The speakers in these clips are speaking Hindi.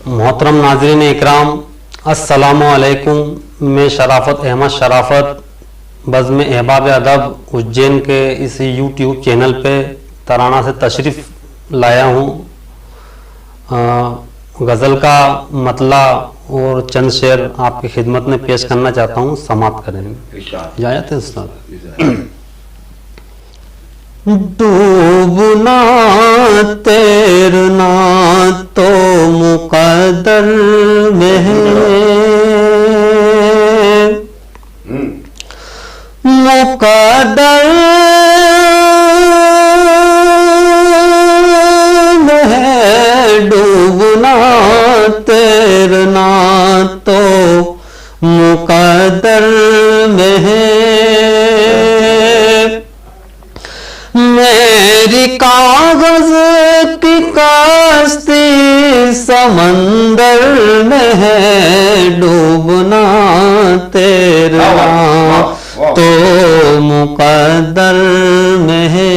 मोहतरम नाज़रीन इकराम, अस्सलामु अलैकुम। मैं शराफत अहमद शराफत बज़्म अहबाब अदब उज्जैन के इस यूट्यूब चैनल पे तराना से तशरीफ़ लाया हूँ। गज़ल का मतला और चंद शेर आपकी खिदमत में पेश करना चाहता हूँ, समाप्त करेंगे। इजाज़त है उस्ताद। डूबना तैरना तो मुक़द्दर में है, मुक़द्दर में है। डूबना तैरना तो मुक़द्दर में है। मेरी कागज की कश्ती समंदर में है। डूबना तैरना तो मुक़द्दर में है।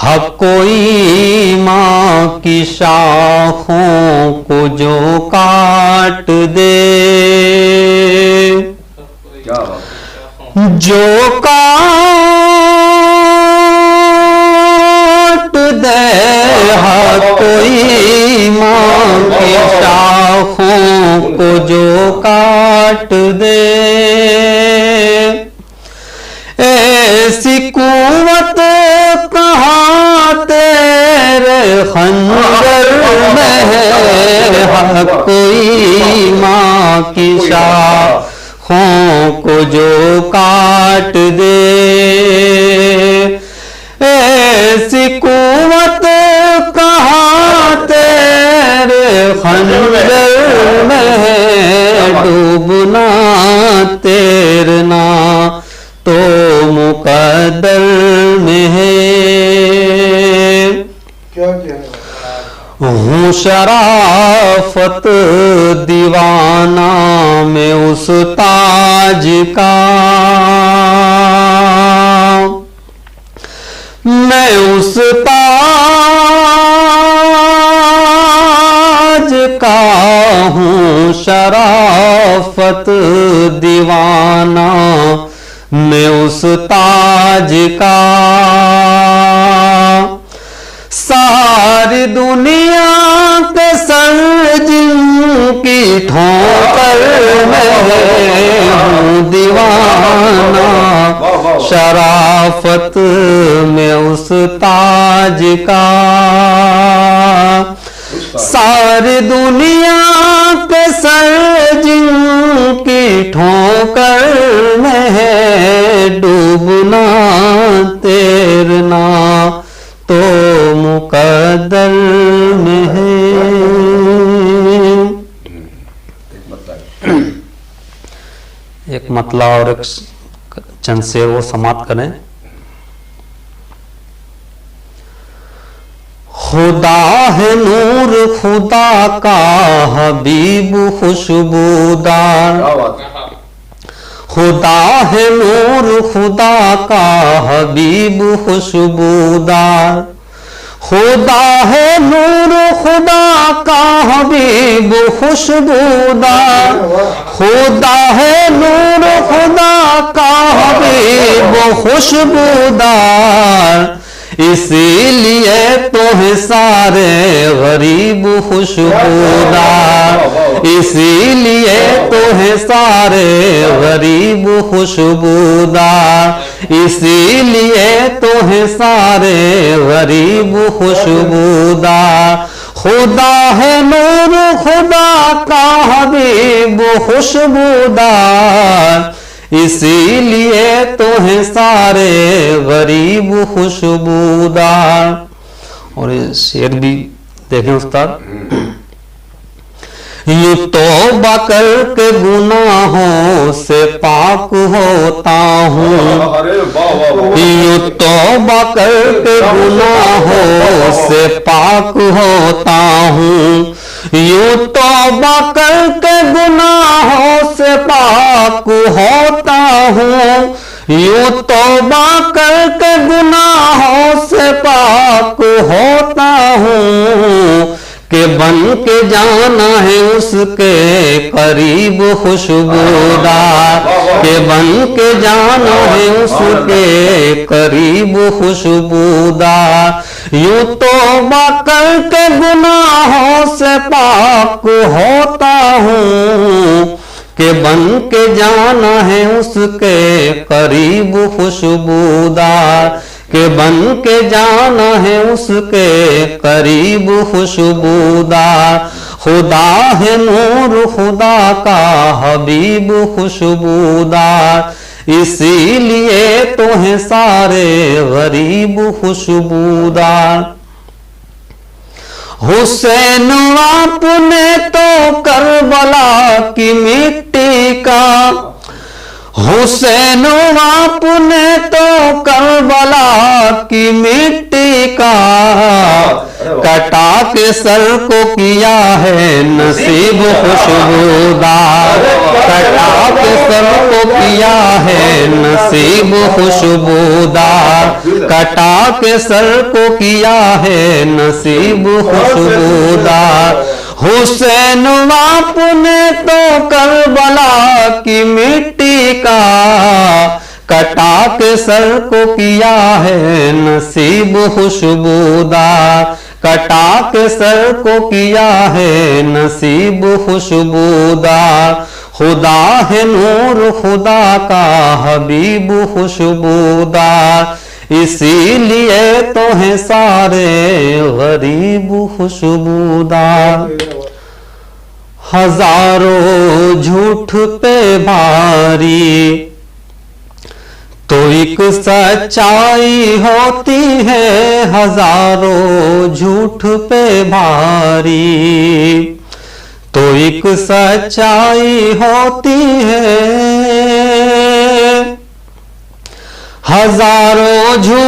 हक कोई माँ की शाखों को जो काट दे, जो काट दे। हर कोई माँ की शाखों को जो काट दे। ऐसी कुव्वत कहाँ तेरे खंजर में है। हर कोई माँ की शाखों को जो काट दे। ऐसी कुव्वत कहाँ तेरे खंजर में है। डूबना तैरना तो मुक़द्दर में है। हूँ शराफत दीवाना मैं उस ताज का, मैं उस ताज का हूँ शराफत दीवाना मैं उस ताज का। सारी दुनिया के सर जिनकी ठोकर में हूँ दीवाना शराफत में उस ताज का। सारी दुनिया के सर जिनकी ठोकर में है। डूबना तैरना तो मुक़द्दर में है। एक मतला और एक चंद शेर वो समाप्त करें। खुदा है नूर खुदा का हबीब खुशबूदार। खुदा है नूर खुदा का हबीब खुशबूदार। खुदा है नूर खुदा का हबीब खुशबूदार। खुदा है नूर खुदा का हबीब खुशबूदार। इसीलिए तो है सारे गरीब खुशबूदार। इसीलिए तो है सारे गरीब खुशबूदार। इसीलिए तो है सारे गरीब खुशबूदार। खुदा है नूर खुदा का हबीब खुशबूदार। इसीलिए तो है सारे गरीब खुशबूदार। और ये शेर भी देखें उस्ताद। यूं तौबा करके गुनाहों से पाक होता हूँ। यूं तौबा करके गुनाहों से पाक होता हूँ। यूं तौबा करके गुनाहों से पाक होता हूँ, यूं तौबा करके गुनाहों से पाक होता हूँ कि बन के जाना है उसके करीब खुशबूदार, कि बन के जाना है उसके करीब खुशबूदार। यूं तौबा करके गुनाहों से पाक होता हूँ कि बन के जाना है उसके करीब खुशबूदार, कि बन के जाना है उसके करीब खुशबूदार। खुदा है नूर खुदा का हबीब खुशबूदार, इसीलिए तो है सारे गरीब खुशबूदार। हुसैन आपने तो करबला की मिट्टी का, हुसैन आपने तो करबला की मिट्टी का कटा के सर को किया है नसीब खुशबूदार, कटा के सर को किया है नसीब खुशबूदार, कटा के सर को किया है नसीब खुशबूदार। हुसैन आपने तो करबला की मिट्टी का कटा के सर को किया है नसीब खुशबूदार, कटा के सर को किया है नसीब खुशबूदार। खुदा है नूर खुदा का हबीब खुशबूदार, इसीलिए तो है सारे गरीब खुशबूदार। हजारों झूठ पे भारी तो एक सच्चाई होती है, हजारों झूठ पे भारी तो एक सच्चाई होती है। हजारों झूठ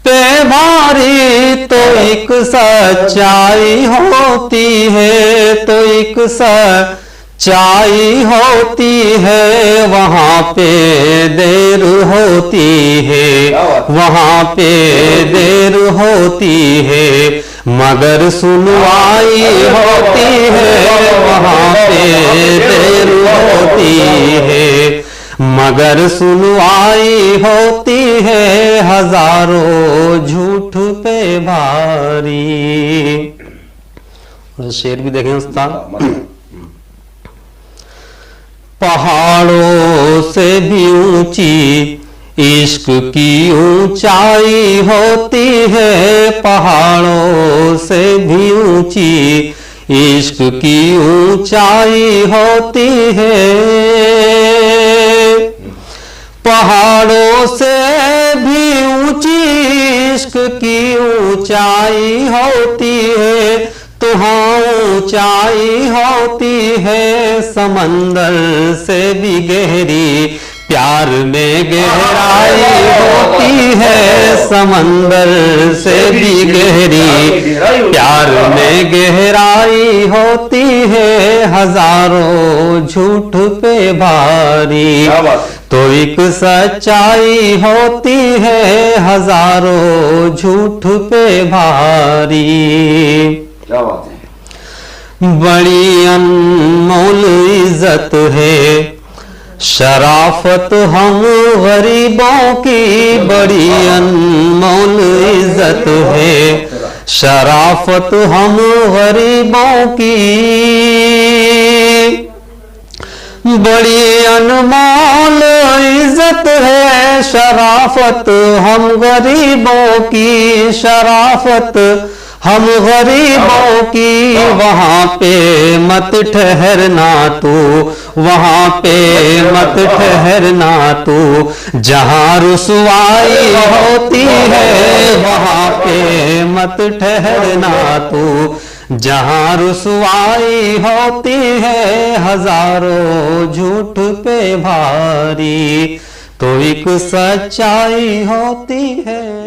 पे भारी तो एक सच्चाई होती है, तो एक सच्चाई होती है। वहाँ पे देर होती है, वहाँ पे देर होती है, मगर सुनवाई होती है। वहाँ पे देर होती है, मगर सुनवाई होती है। हजारों झूठ पे भारी। शेर भी देखें उस्ताद। पहाड़ों से भी ऊंची इश्क की ऊंचाई होती है, पहाड़ों से भी ऊंची इश्क की ऊंचाई होती है। पहाड़ों से भी ऊंची इश्क की ऊंचाई होती है, तुहाँ ऊंचाई होती है। समंदर से भी गहरी प्यार में गहराई होती है, समंदर से भी गहरी प्यार में गहराई होती है। हजारों झूठ पे भारी तो एक सच्चाई होती है, हजारों झूठ पे भारी। क्या बात है। बड़ी अनमोल इज्जत है शराफत हम गरीबों की, बड़ी अनमोल इज्जत है शराफत हम गरीबों की। बड़ी अनमोल इज्जत है शराफत हम गरीबों की, शराफत हम गरीबों की। वहाँ पे मत ठहरना तू, वहाँ पे मत ठहरना तू, जहाँ रुसवाई होती है वहाँ पे मत ठहरना तू, जहाँ रुसवाई होती है। हजारों झूठ पे भारी तो एक सच्चाई होती है।